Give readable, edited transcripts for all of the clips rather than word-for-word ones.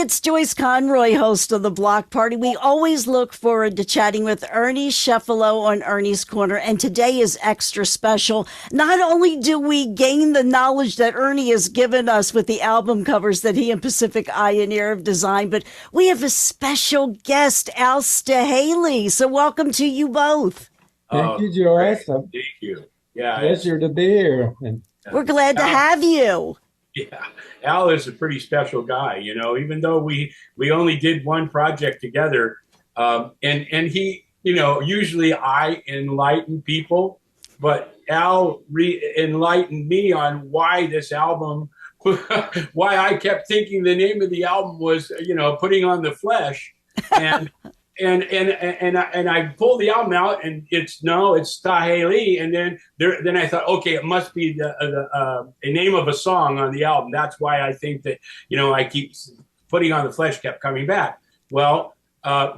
it's Joyce Conroy, host of the Block Party. We always look forward to chatting with Ernie Cefalu on Ernie's Corner, and today is extra special. Not only do we gain the knowledge that Ernie has given us with the album covers that he and Pacific Ioneer have designed, but we have a special guest, Sta-Hay-Lee. So welcome to you both. Thank you, Great. Joyce. A Thank you. Yeah, pleasure to be here. And We're glad to Al, have you. yeah, Al is a pretty special guy. Even though we only did one project together, and he, usually I enlighten people, but Al enlightened me on why this album, why I kept thinking the name of the album was, putting on the flesh, and and I pulled the album out, and it's Sta-Hay-Lee, and then I thought, okay, it must be a name of a song on the album. That's why I think that I keep putting on the flesh kept coming back. Well,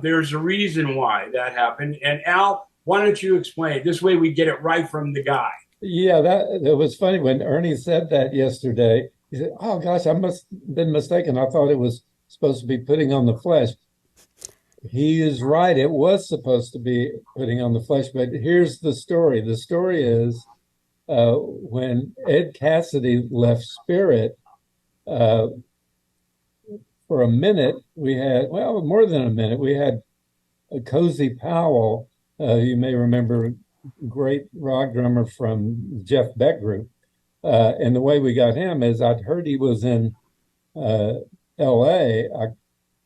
there's a reason why that happened, and Al, why don't you explain? This way we get it right from the guy. yeah, that was funny when Ernie said that yesterday. He said, "Oh gosh, I must have been mistaken. I thought it was supposed to be putting on the flesh." He is right. It was supposed to be putting on the flesh, but here's the story. The story is when Ed Cassidy left Spirit, uh, for a minute, we had, well, more than a minute, we had a Cozy Powell, you may remember, great rock drummer from Jeff Beck group. And the way we got him is I'd heard he was in LA.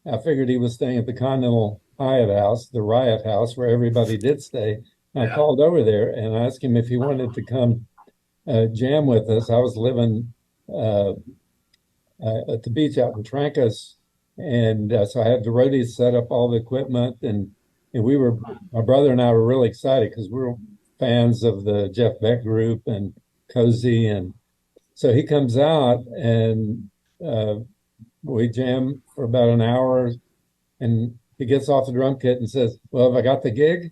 I figured he was staying at the Continental Hyatt House, the Riot House, where everybody did stay. And I Yeah. called over there and asked him if he wanted to come jam with us. I was living uh, at the beach out in Trancas, and so I had the roadies set up all the equipment, and my brother and I were really excited because we were fans of the Jeff Beck group and Cozy, and so he comes out and uh, we jam for about an hour, and he gets off the drum kit and says, "Well, have I got the gig?"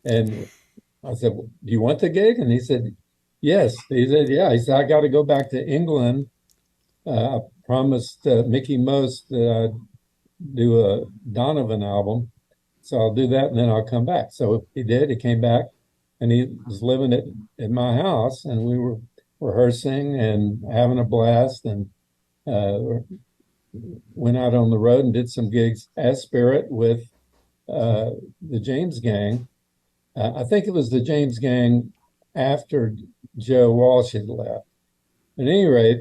And I said, "Well, do you want the gig?" And he said, "Yes." He said, "Yeah." He said, "I got to go back to England. I promised Mickey Most that I'd do a Donovan album. So I'll do that and then I'll come back." So he did. He came back and he was living at my house, and we were rehearsing and having a blast, and uh, went out on the road and did some gigs as Spirit with the James Gang. I think it was the James Gang after Joe Walsh had left. At any rate,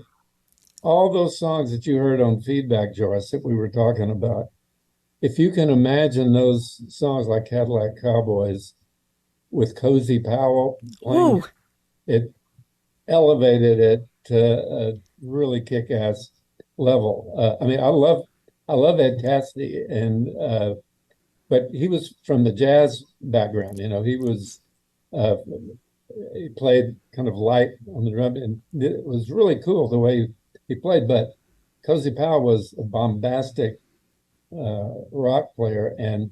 all those songs that you heard on Feedback, Joyce, that we were talking about, if you can imagine those songs like Cadillac Cowboys with Cozy Powell playing, Ooh, it elevated it to a really kick-ass level. I love Ed Cassidy, and but he was from the jazz background. Uh, he played kind of light on the drum, and it was really cool the way he played. But Cozy Powell was a bombastic rock player, and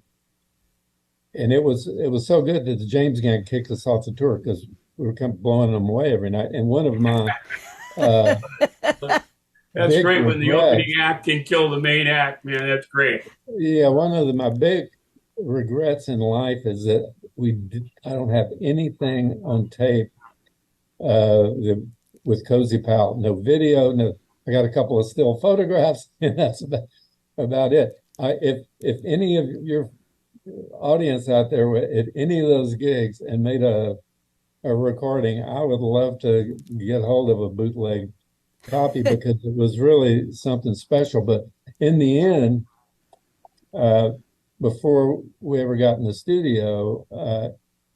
it was so good that the James Gang kicked us off the tour because we were kind of blowing them away every night. And one of my uh, That's big great when the opening regrets, act can kill the main act, man. That's great. yeah, one of my big regrets in life is that I don't have anything on tape with Cozy Powell. No video, no. I got a couple of still photographs, and that's about it. If any of your audience out there were at any of those gigs and made a recording, I would love to get hold of a bootleg copy because it was really something special. But in the end, uh, before we ever got in the studio,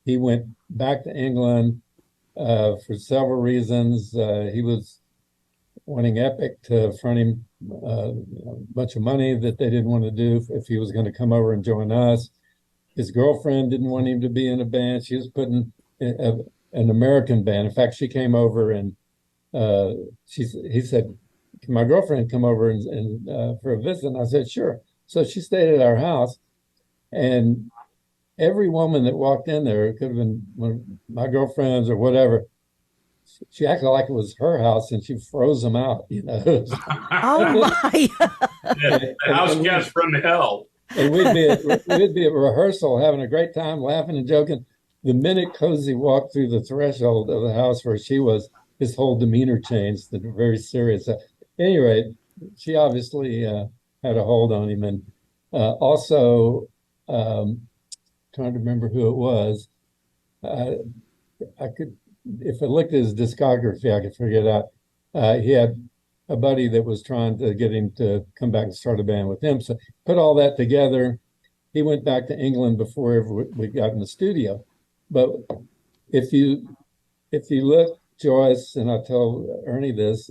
he went back to England for several reasons. He was wanting Epic to front him a bunch of money that they didn't want to do if he was going to come over and join us. His girlfriend didn't want him to be in a band. She was putting an American band. In fact, she came over and uh, he said, "Can my girlfriend come over and for a visit?" And I said, "Sure." So she stayed at our house, and every woman that walked in there, it could have been one of my girlfriends or whatever, she acted like it was her house, and she froze them out. Oh my. The house guest from hell. And we'd be at rehearsal having a great time, laughing and joking. The minute Cozy walked through the threshold of the house where she was, his whole demeanor changed. Very serious. At any rate, she obviously had a hold on him, and also trying to remember who it was. I could, if I looked at his discography, I could figure it out. He had a buddy that was trying to get him to come back and start a band with him. So put all that together. He went back to England before we got in the studio. But if you look, Joyce, and I tell Ernie this,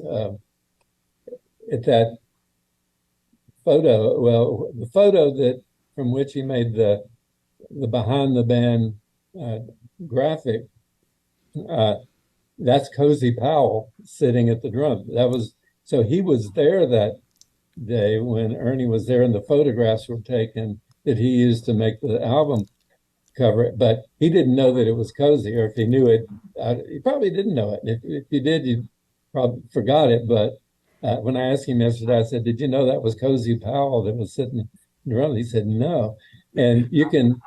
at that photo, well, the photo that from which he made the behind the band graphic, that's Cozy Powell sitting at the drum. So he was there that day when Ernie was there, and the photographs were taken that he used to make the album cover. But he didn't know that it was Cozy, or if he knew it, he probably didn't know it. If you did, you probably forgot it. But when I asked him yesterday, I said, "Did you know that was Cozy Powell that was sitting in the drum?" He said, "No." And you can,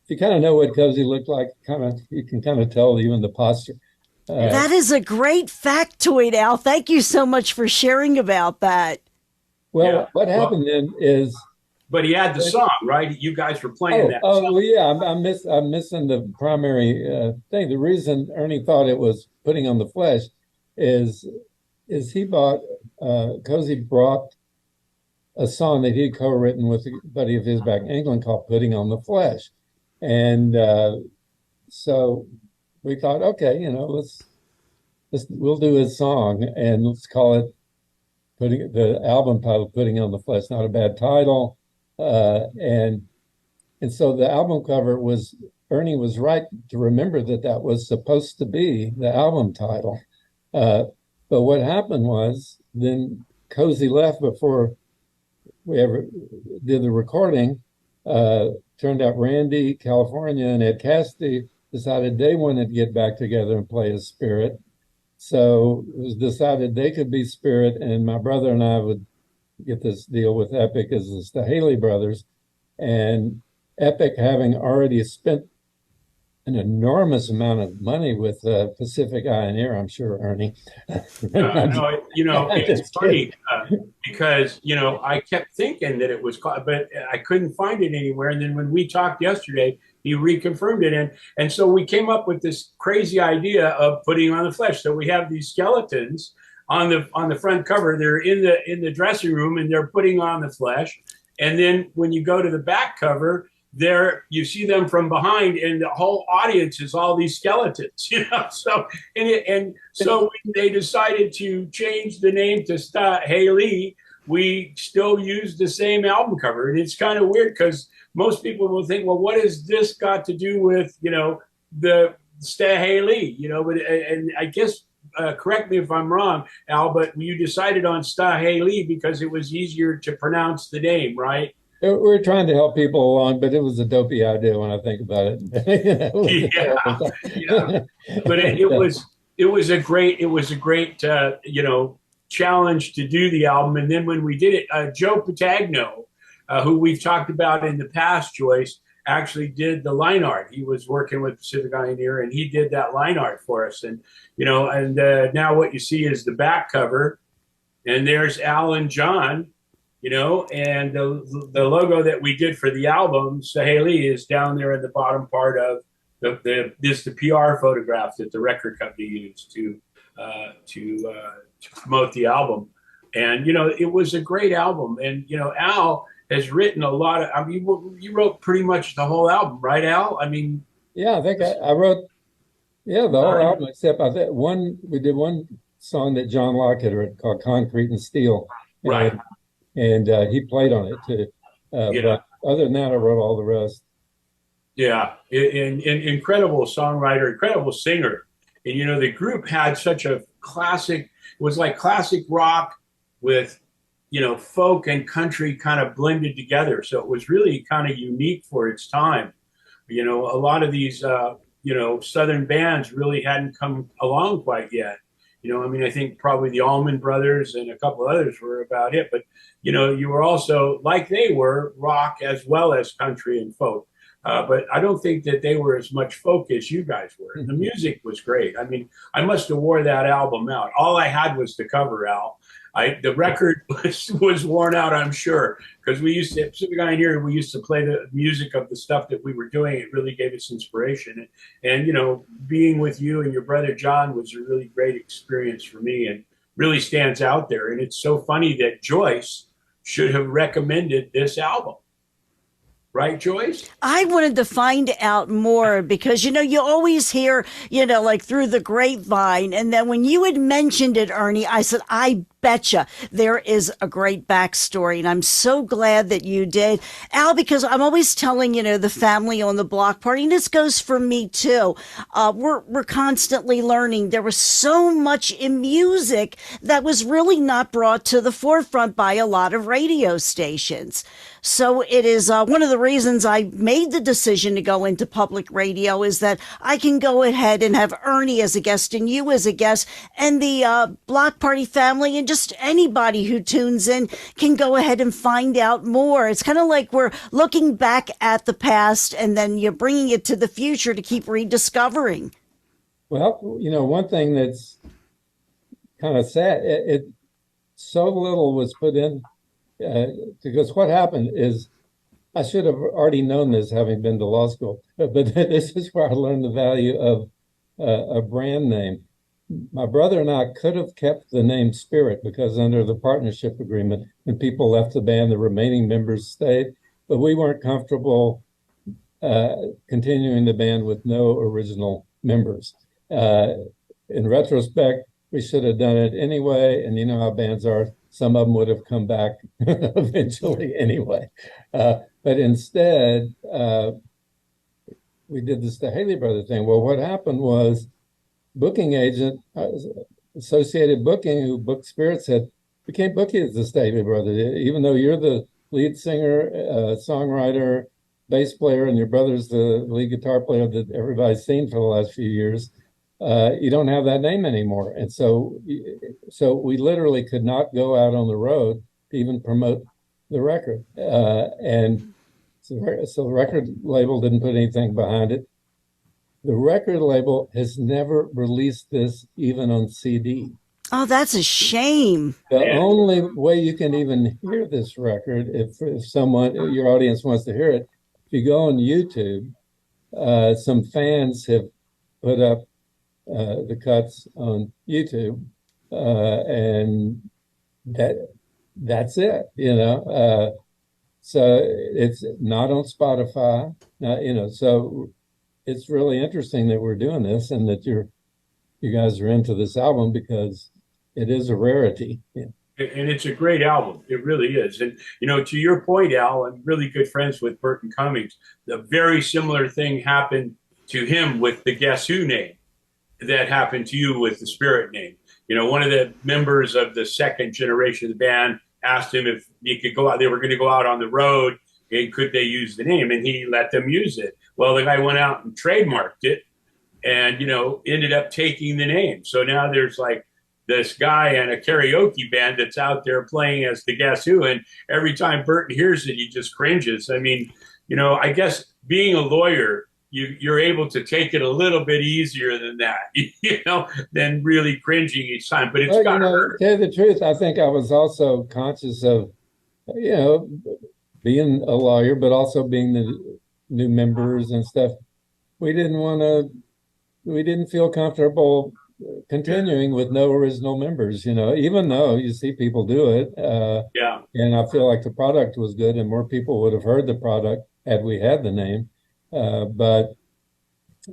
if you kind of know what Cozy looked like, you can kind of tell even the posture. That is a great factoid, Al. Thank you so much for sharing about that. Well, Yeah. what happened then is, But he had the song, right? You guys were playing that song. well, yeah, I'm missing the primary thing. The reason Ernie thought it was putting on the flesh is he Cozy brought a song that he'd co-written with a buddy of his back in England called "Putting on the Flesh," and so we thought, okay, we'll do his song and let's call it the album title "Putting on the Flesh." Not a bad title, and so the album cover was, Ernie was right to remember that was supposed to be the album title, but what happened was then Cozy left before we ever did the recording. Turned out Randy, California, and Ed Cassidy decided they wanted to get back together and play as Spirit. So it was decided they could be Spirit, and my brother and I would get this deal with Epic as the Staehely Brothers. And Epic, having already spent an enormous amount of money with Pacific Eye and Ear, I'm sure, Ernie. No, it's funny because, I kept thinking that it was called, but I couldn't find it anywhere. And then when we talked yesterday, he reconfirmed it. And so we came up with this crazy idea of putting on the flesh. So we have these skeletons on the front cover. They're in the dressing room and they're putting on the flesh. And then when you go to the back cover, there you see them from behind, and the whole audience is all these skeletons, So so when they decided to change the name to Sta-Hay-Lee, we still use the same album cover, and it's kind of weird because most people will think, well, what has this got to do with the Sta-Hay-Lee? But and I guess correct me if I'm wrong, Al, but you decided on Sta-Hay-Lee because it was easier to pronounce the name, right? We're trying to help people along, but it was a dopey idea when I think about it. Yeah. But it was a great challenge to do the album. And then when we did it, Joe Patagno, who we've talked about in the past, Joyce, actually did the line art. He was working with Pacific Eye and Ear, and he did that line art for us. And now what you see is the back cover, and there's Al and John. And the logo that we did for the album, Staehely, is down there at the bottom part of the PR photograph that the record company used to promote the album. And it was a great album. And Al has written a lot of. I mean, you wrote pretty much the whole album, right, Al? I mean, yeah, I think I wrote the whole album except we did one song that John Locke had written called "Concrete and Steel." Right. And he played on it too. But other than that, I wrote all the rest. Yeah, and incredible songwriter, incredible singer. And the group had such a classic. It was like classic rock with folk and country kind of blended together. So it was really kind of unique for its time. A lot of these Southern bands really hadn't come along quite yet. I mean, I think probably the Allman Brothers and a couple others were about it. But, you were also, like they were, rock as well as country and folk. But I don't think that they were as much folk as you guys were. The music was great. I mean, I must have wore that album out. All I had was the cover, Al. The record was worn out, I'm sure, because we used to, Pacific Island here, we used to play the music of the stuff that we were doing. It really gave us inspiration. And being with you and your brother John was a really great experience for me and really stands out there. And it's so funny that Joyce should have recommended this album. Right, Joyce? I wanted to find out more because, you always hear, like through the grapevine. And then when you had mentioned it, Ernie, I said, I betcha there is a great backstory. And I'm so glad that you did, Al, because I'm always telling, the family on the block party, and this goes for me too. We're constantly learning. There was so much in music that was really not brought to the forefront by a lot of radio stations. So it is one of the reasons I made the decision to go into public radio is that I can go ahead and have Ernie as a guest and you as a guest and the Block Party family and just anybody who tunes in can go ahead and find out more. It's kind of like we're looking back at the past and then you're bringing it to the future to keep rediscovering. Well, one thing that's kind of sad, it so little was put in. Because what happened is I should have already known this having been to law school, but this is where I learned the value of a brand name. My brother and I could have kept the name Spirit because under the partnership agreement, when people left the band, the remaining members stayed, but we weren't comfortable continuing the band with no original members. In retrospect, we should have done it anyway, and you know how bands are. Some of them would have come back eventually anyway. But instead, we did the Staehely Brothers thing. Well, what happened was booking agent, Associated Booking, who booked Spirit, said, we can't book you as the Staehely Brothers, even though you're the lead singer, songwriter, bass player, and your brother's the lead guitar player that everybody's seen for the last few years. You don't have that name anymore. And so we literally could not go out on the road to even promote the record. And so the record label didn't put anything behind it. The record label has never released this even on CD. Oh, that's a shame. The only way you can even hear this record, if someone, your audience wants to hear it, if you go on YouTube, some fans have put up the cuts on YouTube, and that's it, so it's not on Spotify, so it's really interesting that we're doing this and that you guys are into this album because it is a rarity. Yeah. And it's a great album. It really is. And, to your point, Al, I'm really good friends with Burton Cummings. The very similar thing happened to him with the Guess Who name that happened to you with the Spirit name. One of the members of the second generation of the band asked him if he could go out. They were going to go out on the road and could they use the name? And he let them use it. Well, the guy went out and trademarked it and, ended up taking the name. So now there's like this guy and a karaoke band that's out there playing as the Guess Who. And every time Burton hears it, he just cringes. I mean, I guess being a lawyer, you're able to take it a little bit easier than that, than really cringing each time. But it's got to hurt. To tell you the truth, I think I was also conscious of, being a lawyer, but also being the new members and stuff. We didn't feel comfortable continuing with no original members, even though you see people do it. Yeah. And I feel like the product was good and more people would have heard the product had we had the name. But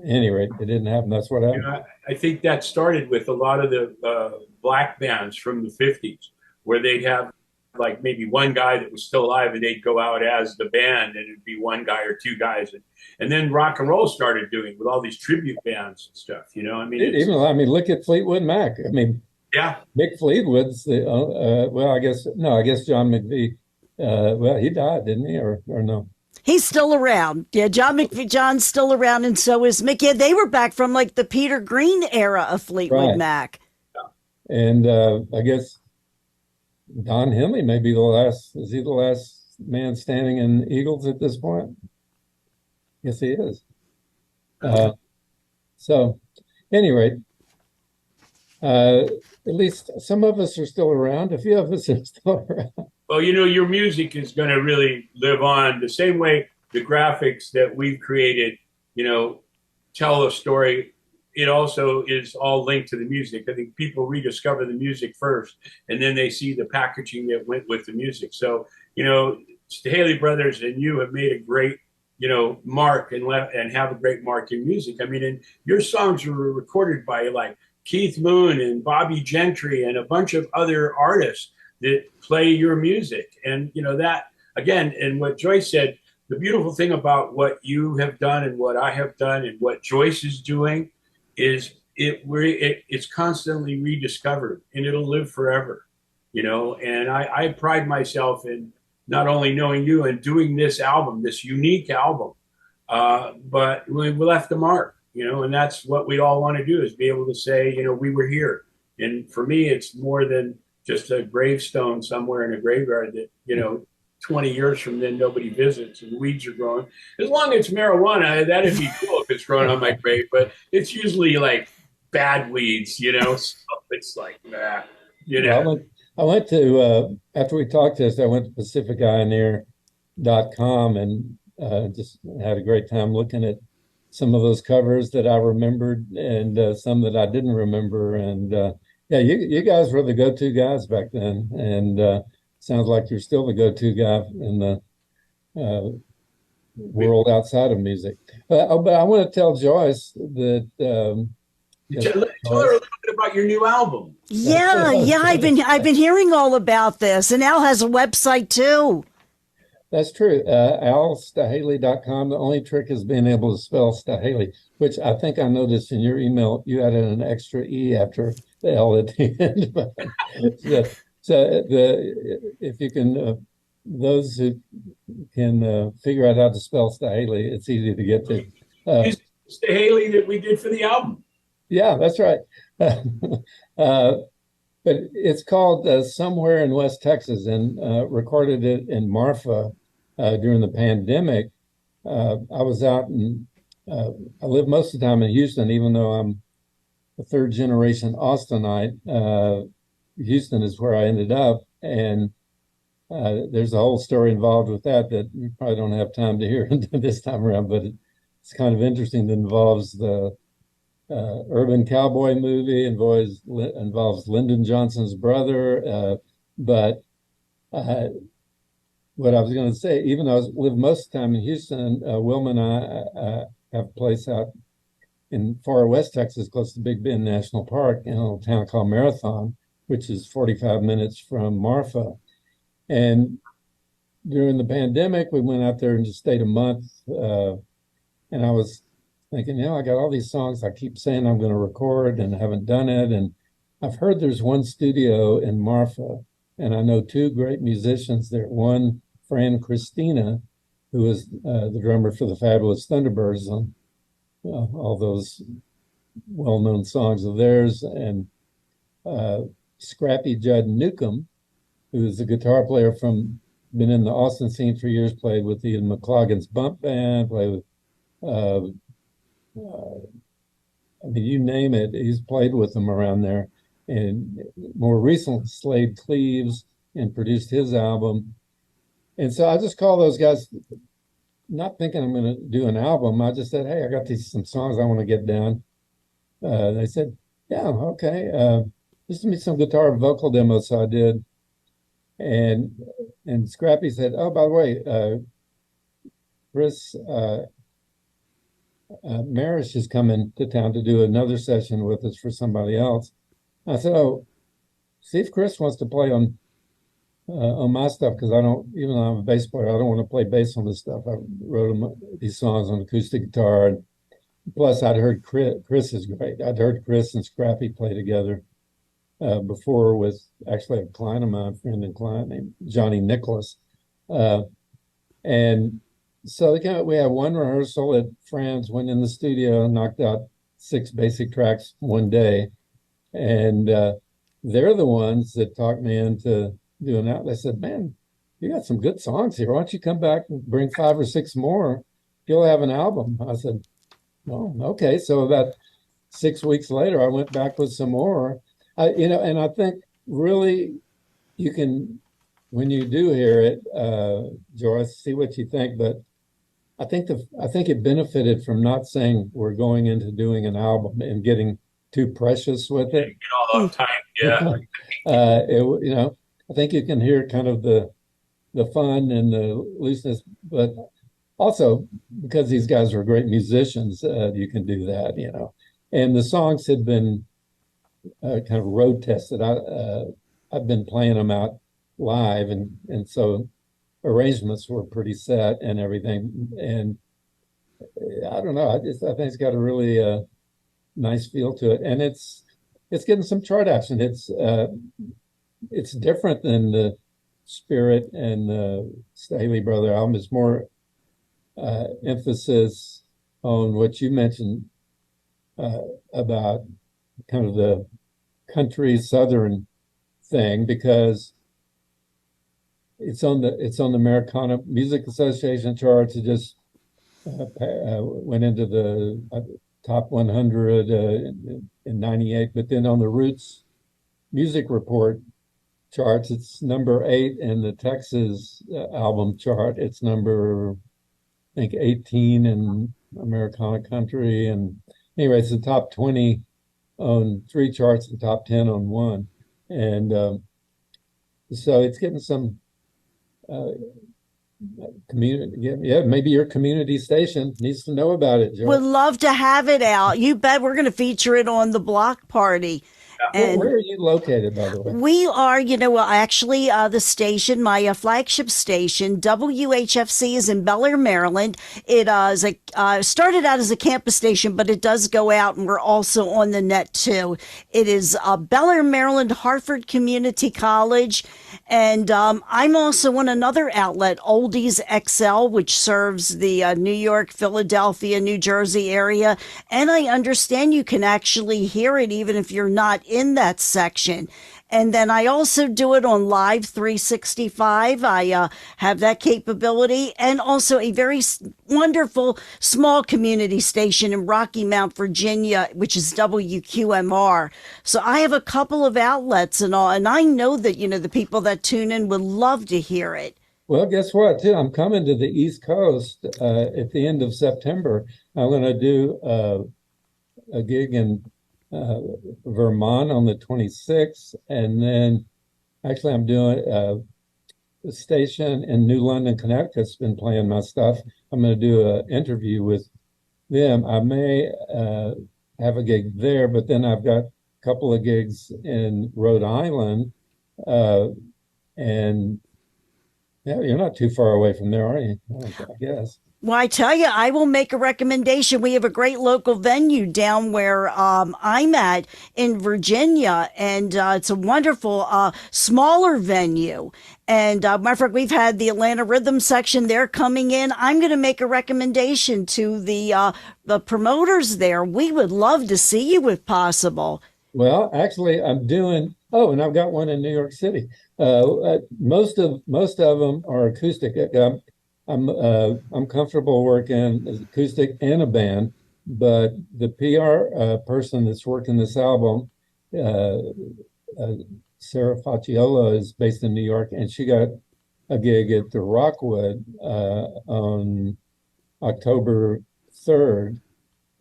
anyway, it didn't happen. That's what happened. I think that started with a lot of the black bands from the 50s, where they'd have like maybe one guy that was still alive and they'd go out as the band and it'd be one guy or two guys. And then rock and roll started doing with all these tribute bands and stuff, look at Fleetwood Mac. Yeah. Mick Fleetwood's I guess John McVie, he died, didn't he? Or no? He's still around. Yeah, John's still around, and so is Mick. Yeah, they were back from like the Peter Green era of Fleetwood Right. Mac. And I guess Don Henley may be the last. Is he the last man standing in Eagles at this point? Yes, he is. So, any rate, at least some of us are still around. A few of us are still around. Well, you know, your music is going to really live on the same way the graphics that we've created, you know, tell a story. It also is all linked to the music. I think people rediscover the music first, and then they see the packaging that went with the music. So, you know, Staehely Brothers and you have made a great, you know, mark and have a great mark in music. I mean, and your songs were recorded by like Keith Moon and Bobby Gentry and a bunch of other artists that play your music. And, you know, that again, and what Joyce said, the beautiful thing about what you have done and what I have done and what Joyce is doing is it's constantly rediscovered and it'll live forever, you know. And I pride myself in not only knowing you and doing this album, this unique album, but we left a mark, you know, and that's what we all want to do is be able to say, you know, we were here. And for me, it's more than just a gravestone somewhere in a graveyard that, you know, 20 years from then nobody visits and weeds are growing. As long as it's marijuana, that'd be cool if it's growing on my grave, but it's usually like bad weeds, you know, so it's like, nah, you know. Well, I went to, after we talked this, I went to pacificioneer.com and just had a great time looking at some of those covers that I remembered and some that I didn't remember. And yeah, you guys were the go-to guys back then. And sounds like you're still the go-to guy in the world outside of music. But I want to tell Joyce that Tell her a little bit about your new album. Yeah, yeah, I've been hearing all about this, and Al has a website too. That's true. Staehely.com. The only trick is being able to spell Sta-Hay-Lee, which I think I noticed in your email. You added an extra E after the L at the end. So if you can, those who can figure out how to spell Staehely, it's easy to get to. Staehely that we did for the album. Yeah, that's right. But it's called Somewhere in West Texas, and recorded it in Marfa during the pandemic. I was out and I live most of the time in Houston, even though I'm a third generation Austinite. Houston is where I ended up, and there's a whole story involved with that you probably don't have time to hear this time around, but it's kind of interesting. It involves the urban cowboy movie, involves Lyndon Johnson's brother. But what I was going to say, even though I live most of the time in Houston, Wilma and I have a place out in far west Texas, close to Big Bend National Park, in a little town called Marathon, which is 45 minutes from Marfa. And during the pandemic, we went out there and just stayed a month. And I was thinking, you know, I got all these songs I keep saying I'm going to record and haven't done it. And I've heard there's one studio in Marfa, and I know two great musicians there. One, Fran Christina, who is the drummer for the Fabulous Thunderbirds on all those well-known songs of theirs, and Scrappy Judd Newcomb, who is a guitar player been in the Austin scene for years, played with Ian McLagan's Bump Band, played with I mean, you name it, he's played with them around there. And more recently, Slade Cleaves, and produced his album. And so I just call those guys, not thinking I'm going to do an album. I just said, hey, I got some songs I want to get down. They said, yeah, okay. Just give me some guitar and vocal demos. So I did. And Scrappy said, oh, by the way, Chris Marish is coming to town to do another session with us for somebody else. I said, oh, see if Chris wants to play on my stuff, because I don't, even though I'm a bass player, I don't want to play bass on this stuff. I wrote these songs on acoustic guitar, and plus I'd heard Chris is great. I'd heard Chris and Scrappy play together before with actually a client of mine, friend and client named Johnny Nicholas. And So we had one rehearsal at Fran's, went in the studio, knocked out 6 basic tracks one day. And they're the ones that talked me into doing that. They said, man, you got some good songs here. Why don't you come back and bring 5 or 6 more? You'll have an album. I said, oh, okay. So about 6 weeks later, I went back with some more. And I think really you can, when you do hear it, Joyce, see what you think. But I think it benefited from not saying we're going into doing an album and getting too precious with it. Get all uptight. Yeah. I think you can hear kind of the fun and the looseness, but also because these guys are great musicians, you can do that. And the songs had been kind of road tested. I've been playing them out live, and so arrangements were pretty set and everything. And I don't know, I think it's got a really nice feel to it, and it's getting some chart action. It's different than the Spirit and the Staehely Brother album. It's more emphasis on what you mentioned about kind of the country Southern thing, because it's on the Americana Music Association charts. It just went into the top 100 in '98, but then on the Roots Music Report charts, it's number 8, in the Texas album chart, it's number, I think, 18 in Americana Country. And anyway, it's the top 20 on 3 charts and top 10 on 1. And so it's getting some community. Yeah, maybe your community station needs to know about it, Joe. Would love to have it out. You bet we're going to feature it on the block party. And where are you located, by the way? We are, actually the station, my flagship station, WHFC, is in Bel Air, Maryland. It is started out as a campus station, but it does go out, and we're also on the net too. It is Bel Air, Maryland, Hartford Community College. And I'm also on another outlet, Oldies XL, which serves the New York, Philadelphia, New Jersey area. And I understand you can actually hear it even if you're not in that section. And then I also do it on Live 365. I have that capability, and also a very wonderful small community station in Rocky Mount, Virginia, which is WQMR. So I have a couple of outlets and all, and I know that, the people that tune in would love to hear it. Well, guess what, too? I'm coming to the East Coast at the end of September. I'm going to do a gig in Vermont on the 26th, and then actually I'm doing a station in New London, Connecticut's been playing my stuff. I'm going to do an interview with them. I may have a gig there, but then I've got a couple of gigs in Rhode Island, and yeah, you're not too far away from there, are you? I guess. Well, I tell you, I will make a recommendation. We have a great local venue down where I'm at in Virginia, and it's a wonderful smaller venue. And matter of fact, we've had the Atlanta Rhythm section. They're coming in. I'm going to make a recommendation to the promoters there. We would love to see you if possible. Well, actually, I'm doing. Oh, and I've got one in New York City. Most of them are acoustic. I'm comfortable working acoustic and a band, but the PR person that's working this album, Sarah Facciola, is based in New York, and she got a gig at the Rockwood on October 3rd,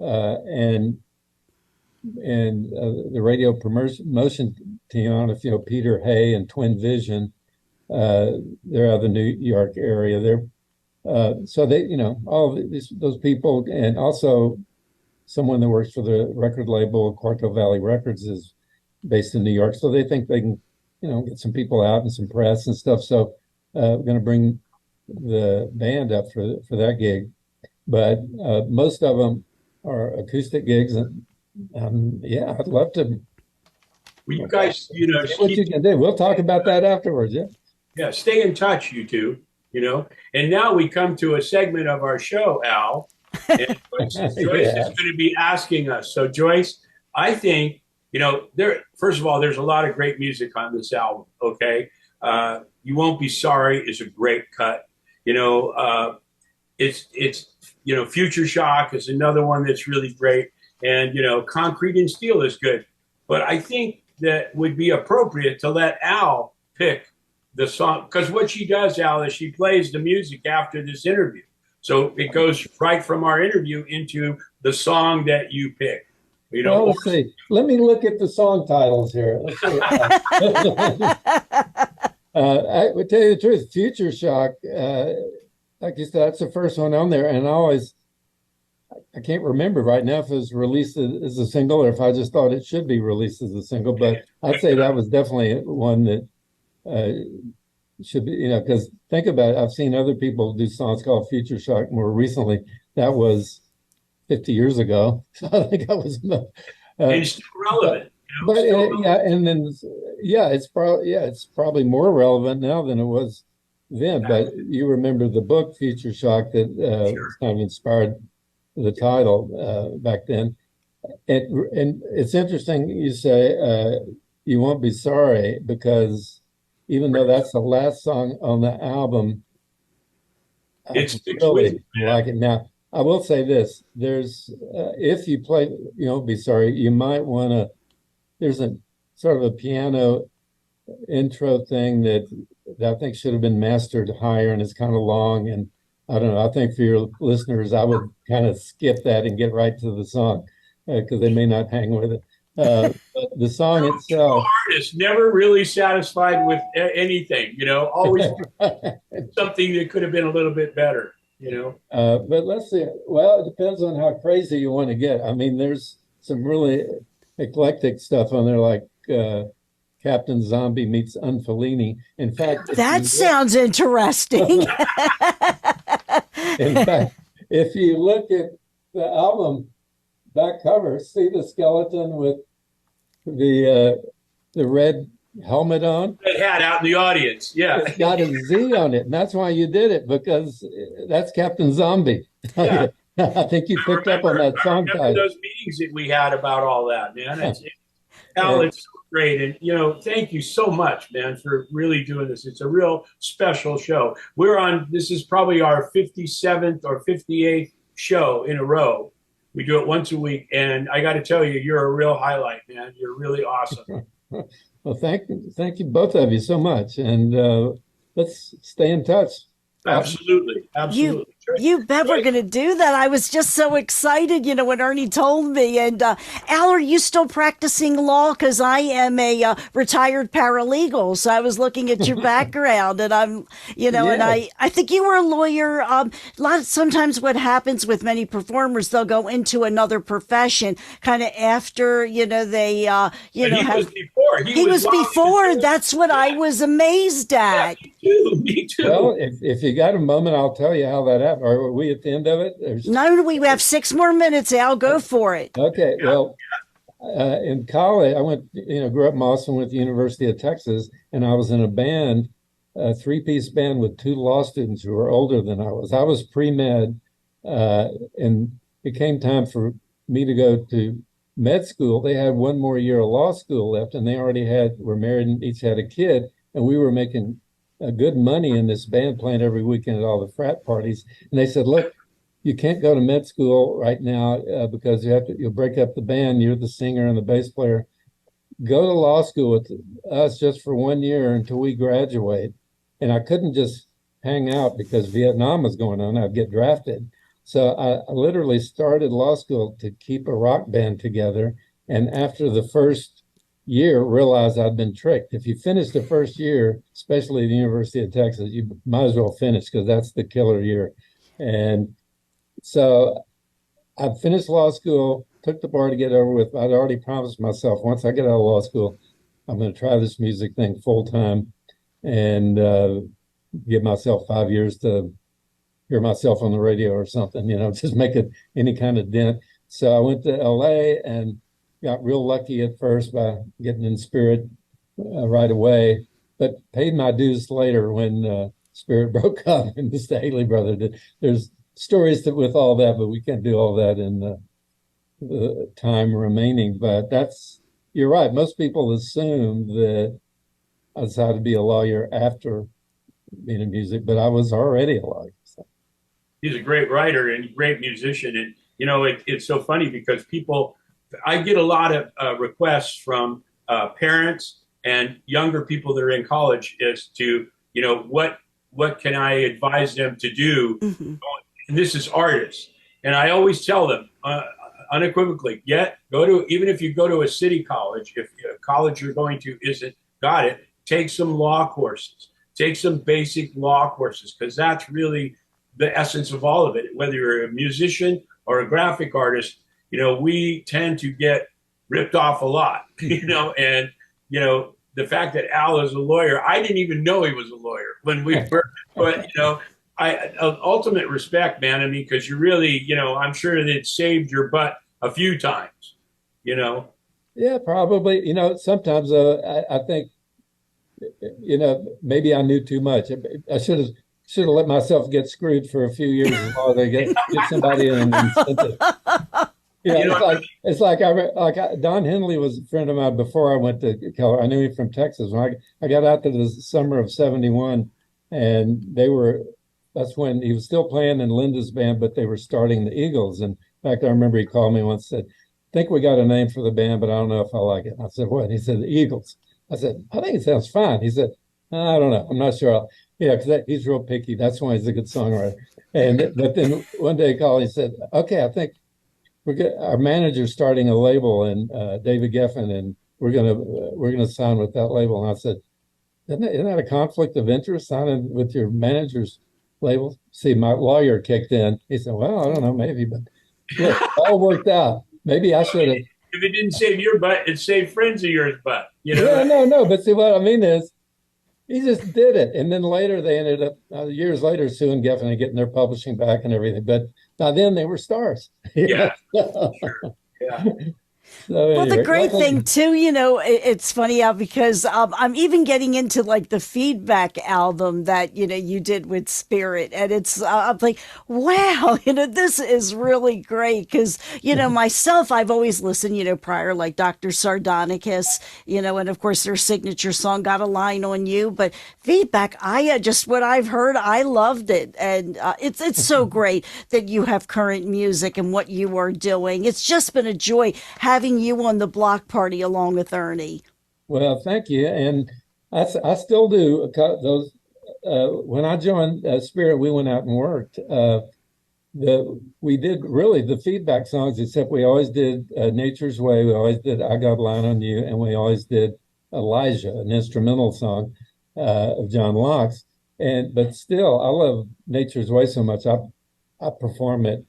and the radio promotion team, I don't know if you know Peter Hay and Twin Vision, they're out of the New York area. So they, all those people, and also someone that works for the record label Quarto Valley Records is based in New York. So they think they can, get some people out and some press and stuff. So we're going to bring the band up for that gig. But most of them are acoustic gigs, and yeah, I'd love to. Well, you guys, what you can do. We'll talk about that afterwards. Yeah. Yeah, stay in touch, you two. you know. And now we come to a segment of our show, Al, and Joyce is going to be asking us. So, Joyce, I think, you know, first of all, there's a lot of great music on this album. Okay, You Won't Be Sorry is a great cut. You know, it's you know, Future Shock is another one that's really great, and you know, Concrete and Steel is good. But I think that would be appropriate to let Al pick the song, because what she does, Al, is she plays the music after this interview. So it goes right from our interview into the song that you pick. You know, well, let's see. Let me look at the song titles here. Let's see. I would tell you the truth. Future Shock, like you said, that's the first one on there, and I can't remember right now if it was released as a single or if I just thought it should be released as a single. But I'd say that was definitely one that should be, you know, because think about it. I've seen other people do songs called Future Shock more recently. That was 50 years ago. So I think I was it's still relevant. But yeah, and then it's probably more relevant now than it was then. But you remember the book Future Shock that kind of inspired the title back then. And it's interesting you say You Won't Be Sorry, because even though that's the last song on the album, it's really like it. Now, I will say this: there's if you play You Won't Be Sorry, you might want to. There's a sort of a piano intro thing that I think should have been mastered higher, and it's kind of long. And I don't know. I think for your listeners, I would kind of skip that and get right to the song because they may not hang with it. But the song itself, artist never really satisfied with anything, you know, always something that could have been a little bit better, you know. But let's see. Well, it depends on how crazy you want to get. I mean, there's some really eclectic stuff on there, like Captain Zombie meets Unfellini. In fact, that sounds interesting. In fact, if you look at the album back cover, see the skeleton with the red helmet on? Red hat out in the audience, yeah. It's got a Z on it, and that's why you did it, because that's Captain Zombie. Yeah. I think you picked up on that song title. Those meetings that we had about all that, man. Al, it's so great. And, you know, thank you so much, man, for really doing this. It's a real special show. This is probably our 57th or 58th show in a row. We do it once a week. And I got to tell you, you're a real highlight, man. You're really awesome. Well, thank you, both of you, so much. And let's stay in touch. Absolutely. You bet we're going to do that. I was just so excited, you know, when Ernie told me. And Al, are you still practicing law? Because I am a retired paralegal. So I was looking at your background, and I'm, you know, and I think you were a lawyer. Sometimes what happens with many performers, they'll go into another profession kind of after, you know, they, you know, was before. He was before. That's what I was amazed at. Yeah, me too. Well, if you got a moment, I'll tell you how that happened. Are we at the end of it? No, we have 6 more minutes, Al. Go for it. Okay. Well, in college, I went, you know, grew up in Austin, went to the University of Texas, and I was in a band, a 3-piece band with 2 law students who were older than I was. I was pre-med, and it came time for me to go to med school. They had 1 more year of law school left, and they already were married and each had a kid, and we were making good money in this band, playing every weekend at all the frat parties. And they said, look, you can't go to med school right now because you'll break up the band. You're the singer and the bass player. Go to law school with us just for 1 year until we graduate. And I couldn't just hang out because Vietnam was going on. I'd get drafted. So I literally started law school to keep a rock band together. And after the first year, realized I'd been tricked. If you finish the first year, especially at the University of Texas, you might as well finish because that's the killer year. And so I finished law school, took the bar to get over with. I'd already promised myself, once I get out of law school, I'm going to try this music thing full time and give myself 5 years to hear myself on the radio or something, you know, just make any kind of dent. So I went to LA and got real lucky at first by getting in Spirit right away, but paid my dues later when Spirit broke up and the Staehely Brothers did. There's stories with all that, but we can't do all that in the time remaining. But you're right. Most people assume that I decided to be a lawyer after being in music, but I was already a lawyer. So. He's a great writer and great musician. And, it's so funny because I get a lot of requests from parents and younger people that are in college as to, what can I advise them to do? Mm-hmm. And this is artists. And I always tell them unequivocally, even if you go to a city college, if a college you're going to isn't got it, take some law courses, take some basic law courses, because that's really the essence of all of it. Whether you're a musician or a graphic artist, we tend to get ripped off a lot, and, the fact that Al is a lawyer, I didn't even know he was a lawyer when we were, but, ultimate respect, man. I mean, because you really, I'm sure that it saved your butt a few times, Yeah, probably. Sometimes I think, maybe I knew too much. I should have let myself get screwed for a few years before they get somebody in and sent it. It's like Don Henley was a friend of mine before I went to Keller. I knew him from Texas. When I got out to the summer of '71, and that's when he was still playing in Linda's band, but they were starting the Eagles. And in fact, I remember he called me once and said, "I think we got a name for the band, but I don't know if I like it." I said, "What?" He said, "The Eagles." I said, "I think it sounds fine." He said, "I don't know. I'm not sure." Because he's real picky. That's why he's a good songwriter. But then one day he called. He said, "Okay, I think our manager's starting a label, and David Geffen, and we're gonna sign with that label." And I said, "Isn't that a conflict of interest, signing with your manager's label?" See, my lawyer kicked in. He said, "Well, I don't know, maybe, but look, all worked out. Maybe I should have." If it didn't save your butt, it saved friends of yours' butt. Yeah, no. But see, what I mean is, he just did it. And then later they ended up, years later, suing Geffen and getting their publishing back and everything. But by then they were stars. Yeah. Sure. Yeah. So well, the great thing too, it's funny, Al, because I'm even getting into like the Feedback album that, you did with Spirit. And it's, I'm like, wow, this is really great. Because, myself, I've always listened, prior, like Dr. Sardonicus, and of course their signature song, Got a Line on You. But Feedback, what I've heard, I loved it. And it's so great that you have current music and what you are doing. It's just been a joy having you on the block party along with Ernie. Well, thank you. And I still do those. When I joined Spirit, we went out and worked. We did really the Feedback songs, except we always did Nature's Way. We always did I Got a Line on You, and we always did Elijah, an instrumental song of John Locke's. But still, I love Nature's Way so much. I perform it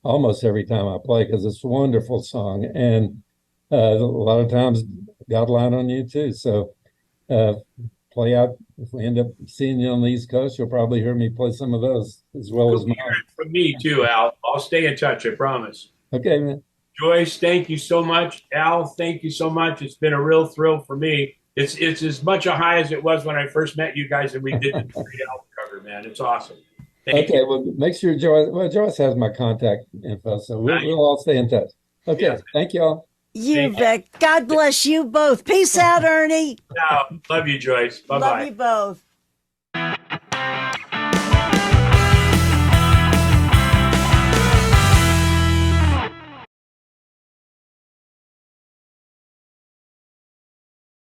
almost every time I play because it's a wonderful song, and a lot of times Got a Line on You too. So play out. If we end up seeing you on the East Coast, you'll probably hear me play some of those as well as mine. From me too, Al. I'll stay in touch. I promise. Okay, man. Joyce, thank you so much. Al, thank you so much. It's been a real thrill for me. It's as much a high as it was when I first met you guys and we did the album cover, man. It's awesome. Okay, well, make sure Joyce has my contact info, so we'll all stay in touch. Okay, yeah. Thank you all. You bet. God bless you both. Peace out, Ernie. Love you, Joyce. Bye-bye. Love you both.